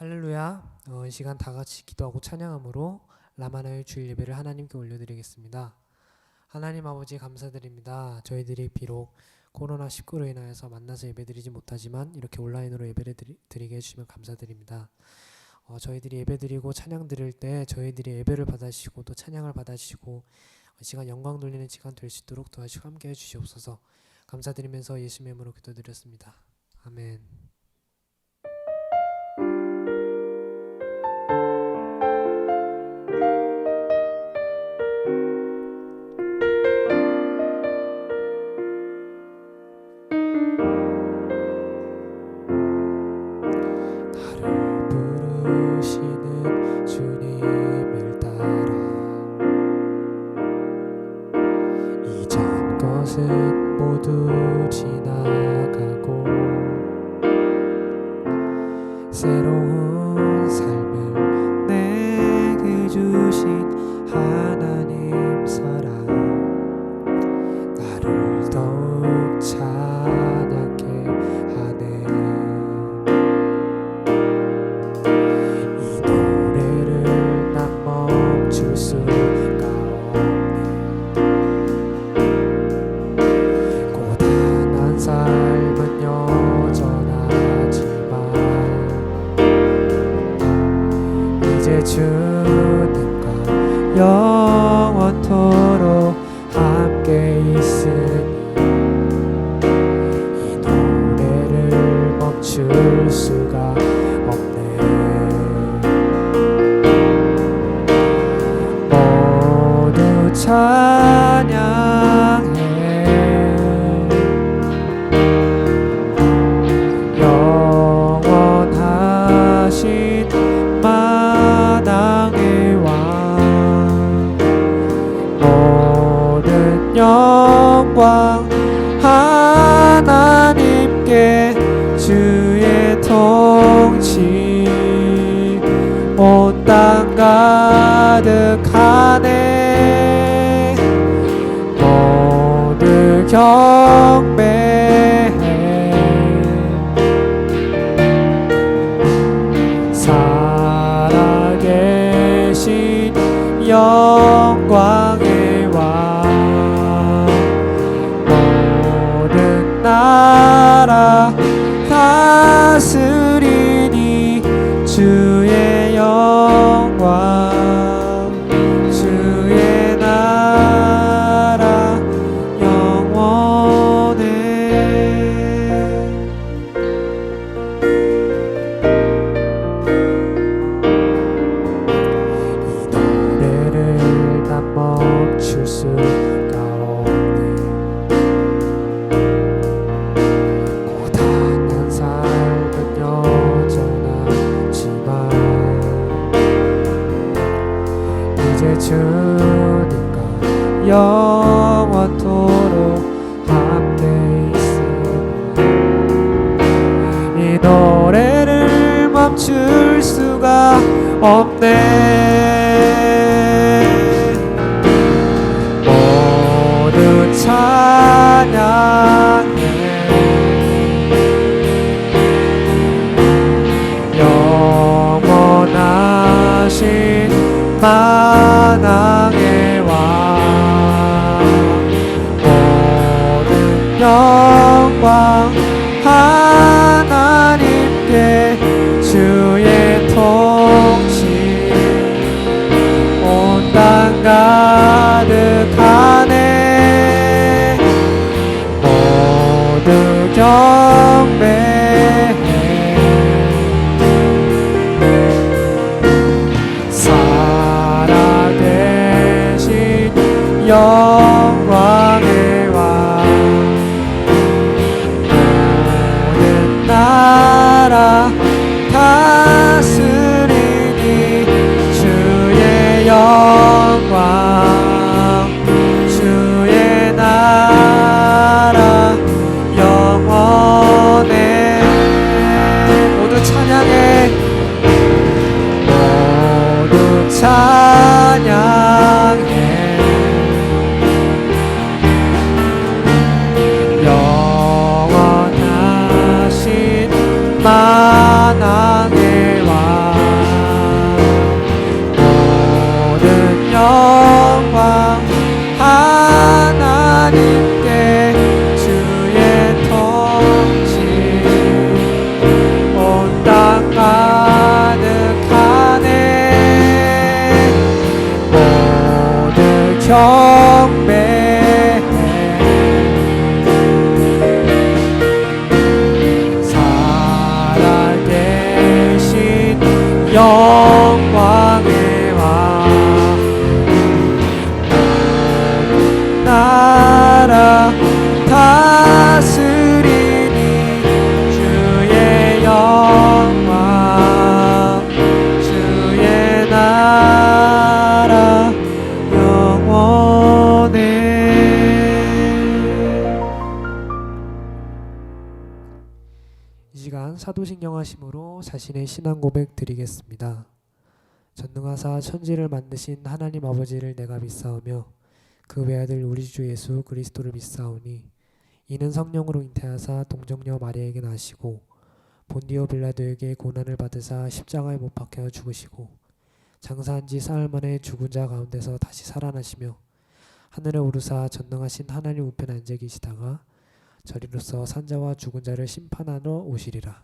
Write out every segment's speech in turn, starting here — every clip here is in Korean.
할렐루야. 이 시간 다 같이 기도하고 찬양함으로 라마나의 주일 예배를 하나님께 올려드리겠습니다. 하나님 아버지 감사드립니다. 저희들이 비록 코로나19로 인하여서 만나서 예배드리지 못하지만 이렇게 온라인으로 예배를 드리게 해주시면 감사드립니다. 저희들이 예배드리고 찬양 드릴 때 저희들이 예배를 받아주시고 또 찬양을 받아주시고 시간 영광 돌리는 시간 될 수 있도록 도와주시고 함께 해주시옵소서. 감사드리면서 예수님의 이름으로 기도드렸습니다. 아멘. 부르시는 주님을 따라 이전 것은 모두 지나가고 새로운 삶을 내게 주신 하나님 사랑 나를 더욱 찬양케 하네. 멈출 수가 없네. 고단한 삶은 여전하지만 이제 주님과 영원토록 함께 있으니 이 노래를 멈출 수가 없네. 찬양해 영원하신 마당의 왕 모든 영광 하나님께 주의 통치 온 땅 가득하네. 모두 경배해 살아계신 영광의 왕 모든 나라 다스리니 주의 영광 주의 나라 영원해. 이 노래를 난 멈출 수가 없네. 고단한 삶은 여전하지만 이제 주님과 영원토록 함께 있으니 이 노래를 멈출 수가 없네. 모두 찬양해 영원하신 만왕의 왕 모든 영광 하나님께 주의 통치 온 땅 가득하네. 모두 경배해 영광의 왕 모든 나라 다스리니 주의 영광 주의 나라 영원해. 모두 찬양해 모두 찬양해 영원하신 만왕의 왕 이 시간 사도신경 하심으로 자신의 신앙 고백 드리겠습니다. 전능하사 천지를 만드신 하나님 아버지를 내가 믿사오며 그 외아들 우리 주 예수 그리스도를 믿사오니 이는 성령으로 잉태하사 동정녀 마리아에게 나시고 본디오 빌라도에게 고난을 받으사 십자가에 못 박혀 죽으시고 장사한 지 사흘 만에 죽은 자 가운데서 다시 살아나시며 하늘에 오르사 전능하신 하나님 우편에 앉아 계시다가 저리로서 산자와 죽은 자를 심판하러 오시리라.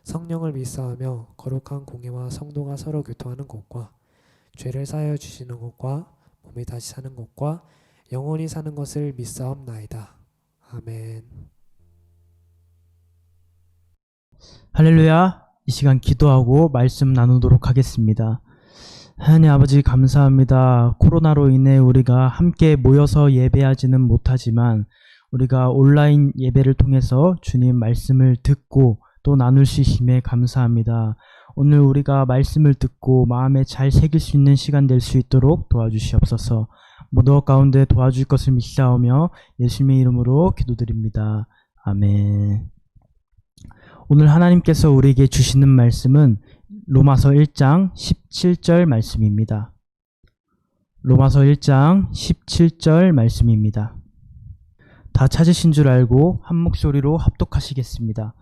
성령을 믿사하며 거룩한 공예와 성도가 서로 교통하는 것과 죄를 사하여 주시는 것과 몸이 다시 사는 것과 영원히 사는 것을 믿사옵나이다. 아멘. 할렐루야. 이 시간 기도하고 말씀 나누도록 하겠습니다. 하나님 아버지 감사합니다. 코로나로 인해 우리가 함께 모여서 예배하지는 못하지만 우리가 온라인 예배를 통해서 주님 말씀을 듣고 또 나눌 수 있음에 감사합니다. 오늘 우리가 말씀을 듣고 마음에 잘 새길 수 있는 시간 될 수 있도록 도와주시옵소서. 모두 가운데 도와줄 것을 믿사오며 예수님의 이름으로 기도드립니다. 아멘. 오늘 하나님께서 우리에게 주시는 말씀은 로마서 1장 17절 말씀입니다. 로마서 1장 17절 말씀입니다. 다 찾으신 줄 알고 한 목소리로 합독하시겠습니다.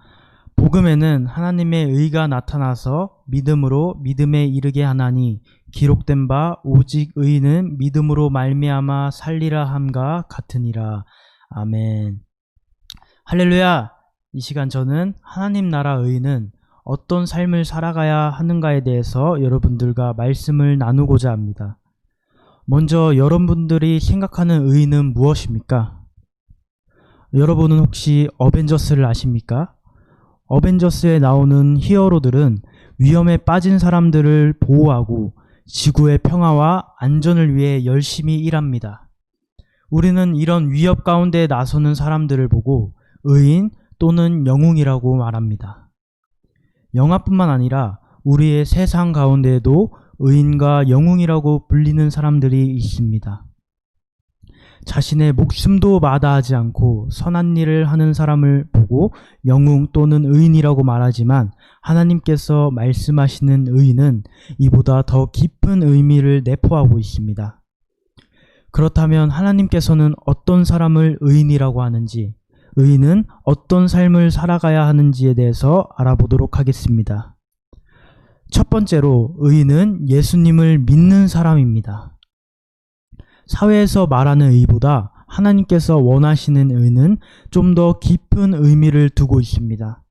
복음에는 하나님의 의가 나타나서 믿음으로 믿음에 이르게 하나니 기록된 바 오직 의인은 믿음으로 말미암아 살리라 함과 같으니라. 아멘. 할렐루야. 이 시간 저는 하나님 나라 의인은 어떤 삶을 살아가야 하는가에 대해서 여러분들과 말씀을 나누고자 합니다. 먼저 여러분들이 생각하는 의인은 무엇입니까? 여러분은 혹시 어벤져스를 아십니까? 어벤져스에 나오는 히어로들은 위험에 빠진 사람들을 보호하고 지구의 평화와 안전을 위해 열심히 일합니다. 우리는 이런 위협 가운데 나서는 사람들을 보고 의인 또는 영웅이라고 말합니다. 영화뿐만 아니라 우리의 세상 가운데에도 의인과 영웅이라고 불리는 사람들이 있습니다. 자신의 목숨도 마다하지 않고 선한 일을 하는 사람을 보고 영웅 또는 의인이라고 말하지만 하나님께서 말씀하시는 의인은 이보다 더 깊은 의미를 내포하고 있습니다. 그렇다면 하나님께서는 어떤 사람을 의인이라고 하는지, 의인은 어떤 삶을 살아가야 하는지에 대해서 알아보도록 하겠습니다. 첫 번째로 의인은 예수님을 믿는 사람입니다. 사회에서 말하는 의보다 하나님께서 원하시는 의는 좀 더 깊은 의미를 두고 있습니다.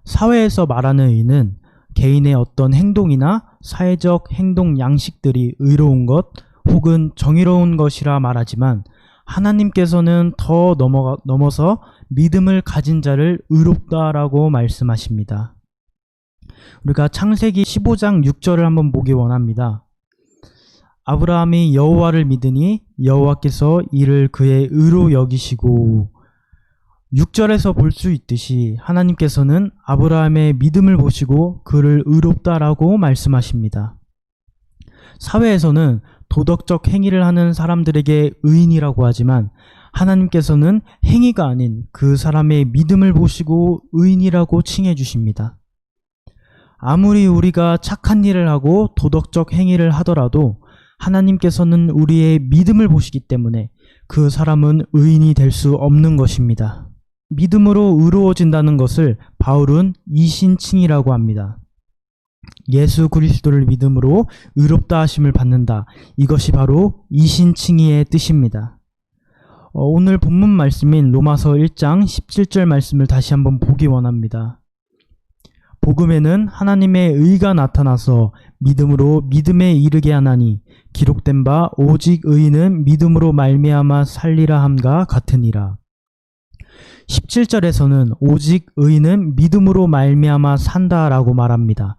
사회에서 말하는 의는 개인의 어떤 행동이나 사회적 행동 양식들이 의로운 것 혹은 정의로운 것이라 말하지만 하나님께서는 더 넘어서 믿음을 가진 자를 의롭다라고 말씀하십니다. 우리가 창세기 15장 6절을 한번 보기 원합니다. 아브라함이 여호와를 믿으니 여호와께서 이를 그의 의로 여기시고, 6절에서 볼 수 있듯이 하나님께서는 아브라함의 믿음을 보시고 그를 의롭다라고 말씀하십니다. 사회에서는 도덕적 행위를 하는 사람들에게 의인이라고 하지만 하나님께서는 행위가 아닌 그 사람의 믿음을 보시고 의인이라고 칭해 주십니다. 아무리 우리가 착한 일을 하고 도덕적 행위를 하더라도 하나님께서는 우리의 믿음을 보시기 때문에 그 사람은 의인이 될 수 없는 것입니다. 믿음으로 의로워진다는 것을 바울은 이신칭이라고 합니다. 예수 그리스도를 믿음으로 의롭다 하심을 받는다. 이것이 바로 이신칭의의 뜻입니다. 오늘 본문 말씀인 로마서 1장 17절 말씀을 다시 한번 보기 원합니다. 복음에는 하나님의 의가 나타나서 믿음으로 믿음에 이르게 하나니 기록된 바 오직 의인은 믿음으로 말미암아 살리라 함과 같으니라. 17절에서는 오직 의인은 믿음으로 말미암아 산다라고 말합니다.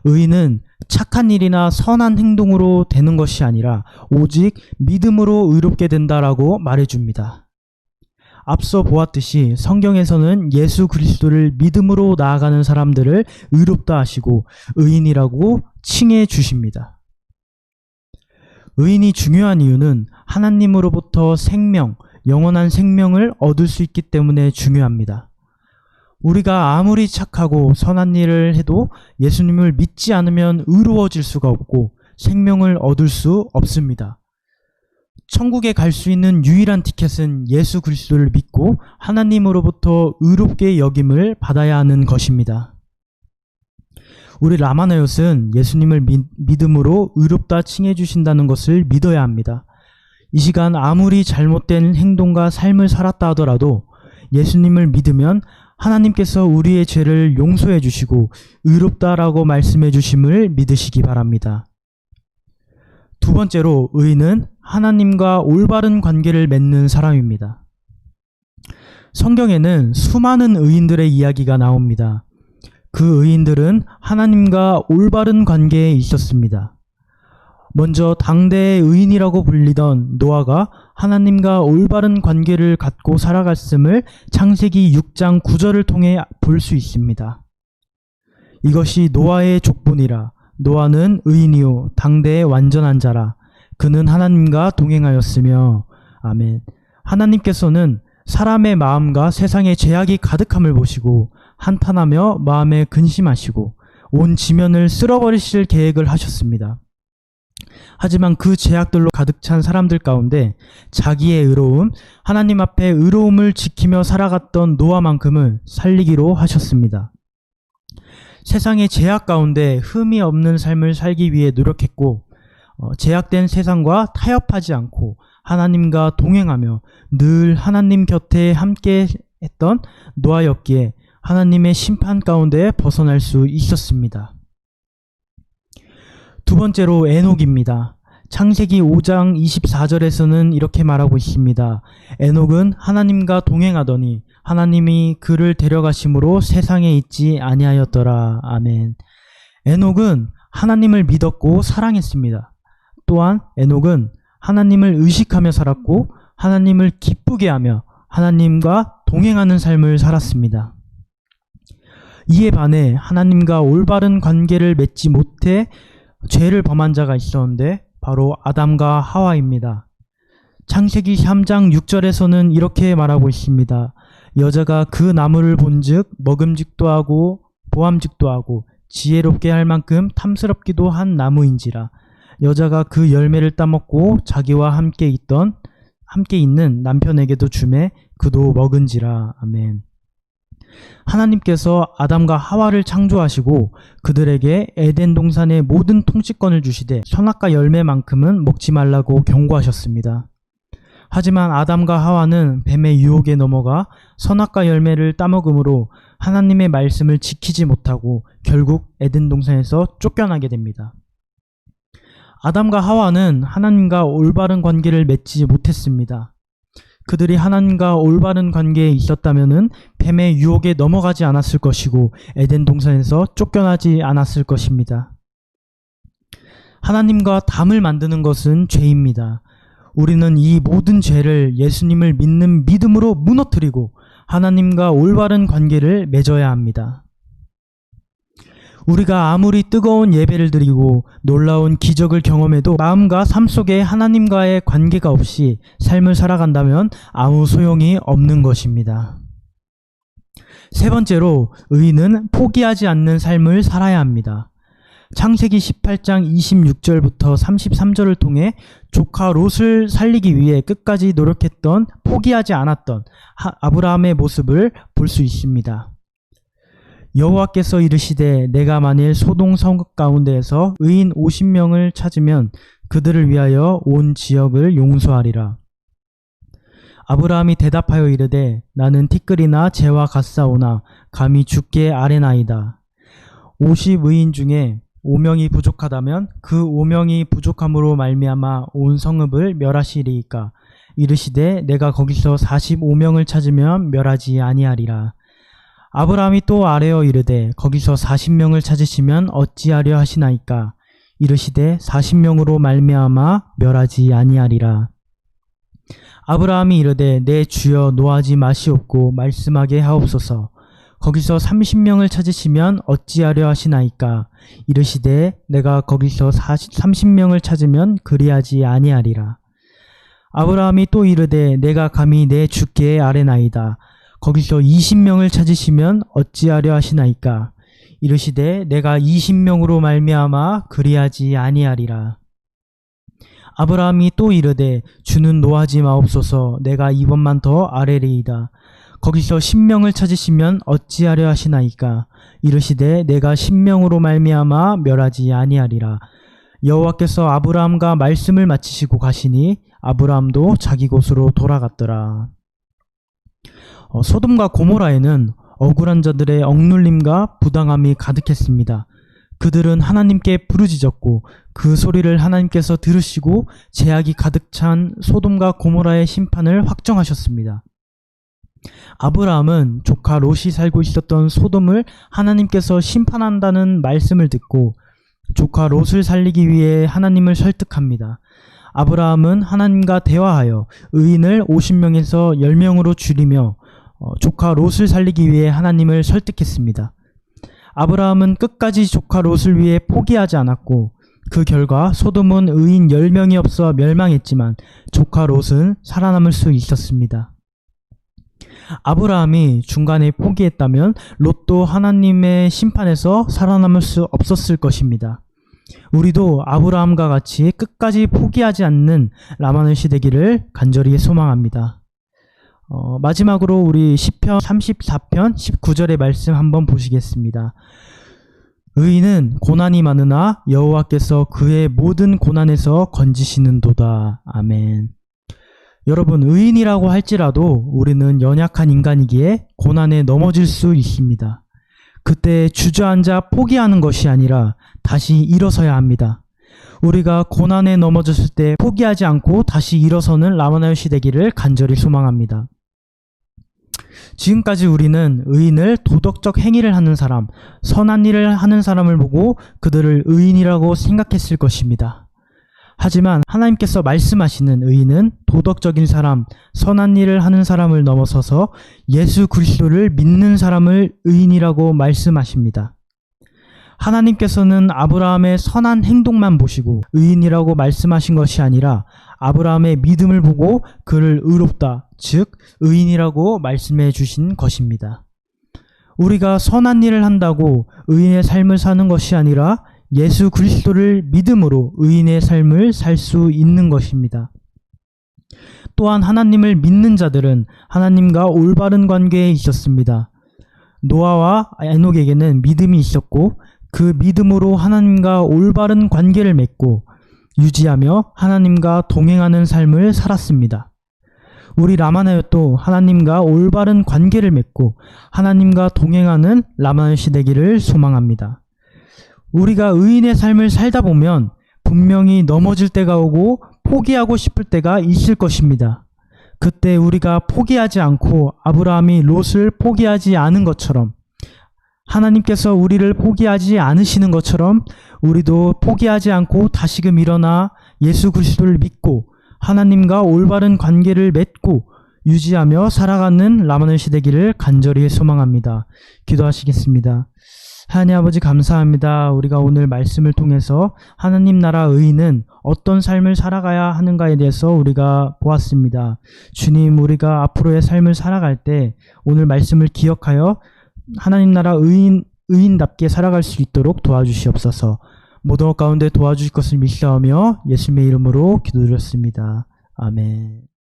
의인은 착한 일이나 선한 행동으로 되는 것이 아니라 오직 믿음으로 의롭게 된다라고 말해줍니다. 앞서 보았듯이 성경에서는 예수 그리스도를 믿음으로 나아가는 사람들을 의롭다 하시고 의인이라고 칭해 주십니다. 의인이 중요한 이유는 하나님으로부터 생명, 영원한 생명을 얻을 수 있기 때문에 중요합니다. 우리가 아무리 착하고 선한 일을 해도 예수님을 믿지 않으면 의로워질 수가 없고 생명을 얻을 수 없습니다. 천국에 갈 수 있는 유일한 티켓은 예수 그리스도를 믿고 하나님으로부터 의롭게 여김을 받아야 하는 것입니다. 우리 라마나요스는 예수님을 믿음으로 의롭다 칭해 주신다는 것을 믿어야 합니다. 이 시간 아무리 잘못된 행동과 삶을 살았다 하더라도 예수님을 믿으면 하나님께서 우리의 죄를 용서해 주시고 의롭다라고 말씀해 주심을 믿으시기 바랍니다. 두 번째로 의인은 하나님과 올바른 관계를 맺는 사람입니다. 성경에는 수많은 의인들의 이야기가 나옵니다. 그 의인들은 하나님과 올바른 관계에 있었습니다. 먼저 당대의 의인이라고 불리던 노아가 하나님과 올바른 관계를 갖고 살아갔음을 창세기 6장 9절을 통해 볼 수 있습니다. 이것이 노아의 족보니라. 노아는 의인이요 당대의 완전한 자라. 그는 하나님과 동행하였으며. 아멘. 하나님께서는 사람의 마음과 세상의 죄악이 가득함을 보시고 한탄하며 마음에 근심하시고 온 지면을 쓸어버리실 계획을 하셨습니다. 하지만 그 죄악들로 가득 찬 사람들 가운데 자기의 의로움, 하나님 앞에 의로움을 지키며 살아갔던 노아만큼은 살리기로 하셨습니다. 세상의 죄악 가운데 흠이 없는 삶을 살기 위해 노력했고 죄악된 세상과 타협하지 않고 하나님과 동행하며 늘 하나님 곁에 함께 했던 노아였기에 하나님의 심판 가운데 벗어날 수 있었습니다. 두 번째로 에녹입니다. 창세기 5장 24절에서는 이렇게 말하고 있습니다. 에녹은 하나님과 동행하더니 하나님이 그를 데려가심으로 세상에 있지 아니하였더라. 아멘. 에녹은 하나님을 믿었고 사랑했습니다. 또한 에녹은 하나님을 의식하며 살았고 하나님을 기쁘게 하며 하나님과 동행하는 삶을 살았습니다. 이에 반해 하나님과 올바른 관계를 맺지 못해 죄를 범한 자가 있었는데 바로 아담과 하와입니다. 창세기 3장 6절에서는 이렇게 말하고 있습니다. 여자가 그 나무를 본즉 먹음직도 하고 보암직도 하고 지혜롭게 할 만큼 탐스럽기도 한 나무인지라. 여자가 그 열매를 따먹고 자기와 함께 있는 남편에게도 주매 그도 먹은지라. 아멘. 하나님께서 아담과 하와를 창조하시고 그들에게 에덴 동산의 모든 통치권을 주시되 선악과 열매만큼은 먹지 말라고 경고하셨습니다. 하지만 아담과 하와는 뱀의 유혹에 넘어가 선악과 열매를 따먹음으로 하나님의 말씀을 지키지 못하고 결국 에덴 동산에서 쫓겨나게 됩니다. 아담과 하와는 하나님과 올바른 관계를 맺지 못했습니다. 그들이 하나님과 올바른 관계에 있었다면 뱀의 유혹에 넘어가지 않았을 것이고 에덴 동산에서 쫓겨나지 않았을 것입니다. 하나님과 담을 만드는 것은 죄입니다. 우리는 이 모든 죄를 예수님을 믿는 믿음으로 무너뜨리고 하나님과 올바른 관계를 맺어야 합니다. 우리가 아무리 뜨거운 예배를 드리고 놀라운 기적을 경험해도 마음과 삶 속에 하나님과의 관계가 없이 삶을 살아간다면 아무 소용이 없는 것입니다. 세 번째로 의인은 포기하지 않는 삶을 살아야 합니다. 창세기 18장 26절부터 33절을 통해 조카 롯을 살리기 위해 끝까지 노력했던 포기하지 않았던 아브라함의 모습을 볼 수 있습니다. 여호와께서 이르시되 내가 만일 소동 성읍 가운데에서 의인 50명을 찾으면 그들을 위하여 온 지역을 용서하리라. 아브라함이 대답하여 이르되 나는 티끌이나 재와 같사오나 감히 주께 아뢰나이다. 50의인 중에 5명이 부족하다면 그 5명이 부족함으로 말미암아 온 성읍을 멸하시리이까. 이르시되 내가 거기서 45명을 찾으면 멸하지 아니하리라. 아브라함이 또 아뢰어 이르되 거기서 40명을 찾으시면 어찌하려 하시나이까. 이르시되 40명으로 말미암아 멸하지 아니하리라. 아브라함이 이르되 내 주여 노하지 마시옵고 말씀하게 하옵소서. 거기서 30명을 찾으시면 어찌하려 하시나이까. 이르시되 내가 거기서 30명을 찾으면 그리하지 아니하리라. 아브라함이 또 이르되 내가 감히 내 주께 아뢰나이다. 거기서 20명을 찾으시면 어찌하려 하시나이까. 이르시되 내가 20명으로 말미암아 그리하지 아니하리라. 아브라함이 또 이르되 주는 노하지 마옵소서. 내가 이번만 더 아뢰리이다. 거기서 10명을 찾으시면 어찌하려 하시나이까. 이르시되 내가 10명으로 말미암아 멸하지 아니하리라. 여호와께서 아브라함과 말씀을 마치시고 가시니 아브라함도 자기 곳으로 돌아갔더라. 소돔과 고모라에는 억울한 자들의 억눌림과 부당함이 가득했습니다. 그들은 하나님께 부르짖었고 그 소리를 하나님께서 들으시고 죄악이 가득 찬 소돔과 고모라의 심판을 확정하셨습니다. 아브라함은 조카 롯이 살고 있었던 소돔을 하나님께서 심판한다는 말씀을 듣고 조카 롯을 살리기 위해 하나님을 설득합니다. 아브라함은 하나님과 대화하여 의인을 50명에서 10명으로 줄이며 조카 롯을 살리기 위해 하나님을 설득했습니다. 아브라함은 끝까지 조카 롯을 위해 포기하지 않았고 그 결과 소돔은 의인 10명이 없어 멸망했지만 조카 롯은 살아남을 수 있었습니다. 아브라함이 중간에 포기했다면 롯도 하나님의 심판에서 살아남을 수 없었을 것입니다. 우리도 아브라함과 같이 끝까지 포기하지 않는 라마넷이 되기를 간절히 소망합니다. 마지막으로 우리 시편 34편 19절의 말씀 한번 보시겠습니다. 의인은 고난이 많으나 여호와께서 그의 모든 고난에서 건지시는도다. 아멘. 여러분, 의인이라고 할지라도 우리는 연약한 인간이기에 고난에 넘어질 수 있습니다. 그때 주저앉아 포기하는 것이 아니라 다시 일어서야 합니다. 우리가 고난에 넘어졌을 때 포기하지 않고 다시 일어서는 라마나요시 되기를 간절히 소망합니다. 지금까지 우리는 의인을 도덕적 행위를 하는 사람, 선한 일을 하는 사람을 보고 그들을 의인이라고 생각했을 것입니다. 하지만 하나님께서 말씀하시는 의인은 도덕적인 사람, 선한 일을 하는 사람을 넘어서서 예수 그리스도를 믿는 사람을 의인이라고 말씀하십니다. 하나님께서는 아브라함의 선한 행동만 보시고 의인이라고 말씀하신 것이 아니라 아브라함의 믿음을 보고 그를 의롭다, 즉 의인이라고 말씀해 주신 것입니다. 우리가 선한 일을 한다고 의인의 삶을 사는 것이 아니라 예수 그리스도를 믿음으로 의인의 삶을 살 수 있는 것입니다. 또한 하나님을 믿는 자들은 하나님과 올바른 관계에 있었습니다. 노아와 에녹에게는 믿음이 있었고 그 믿음으로 하나님과 올바른 관계를 맺고 유지하며 하나님과 동행하는 삶을 살았습니다. 우리 라마나요도 하나님과 올바른 관계를 맺고 하나님과 동행하는 라마나요시 되기를 소망합니다. 우리가 의인의 삶을 살다 보면 분명히 넘어질 때가 오고 포기하고 싶을 때가 있을 것입니다. 그때 우리가 포기하지 않고 아브라함이 롯을 포기하지 않은 것처럼 하나님께서 우리를 포기하지 않으시는 것처럼 우리도 포기하지 않고 다시금 일어나 예수 그리스도를 믿고 하나님과 올바른 관계를 맺고 유지하며 살아가는 라마나요시 되기를 간절히 소망합니다. 기도하시겠습니다. 하나님 아버지 감사합니다. 우리가 오늘 말씀을 통해서 하나님 나라 의인은 어떤 삶을 살아가야 하는가에 대해서 우리가 보았습니다. 주님, 우리가 앞으로의 삶을 살아갈 때 오늘 말씀을 기억하여 하나님 나라 의인답게 살아갈 수 있도록 도와주시옵소서. 모든 것 가운데 도와주실 것을 믿사오며 예수님의 이름으로 기도드렸습니다. 아멘.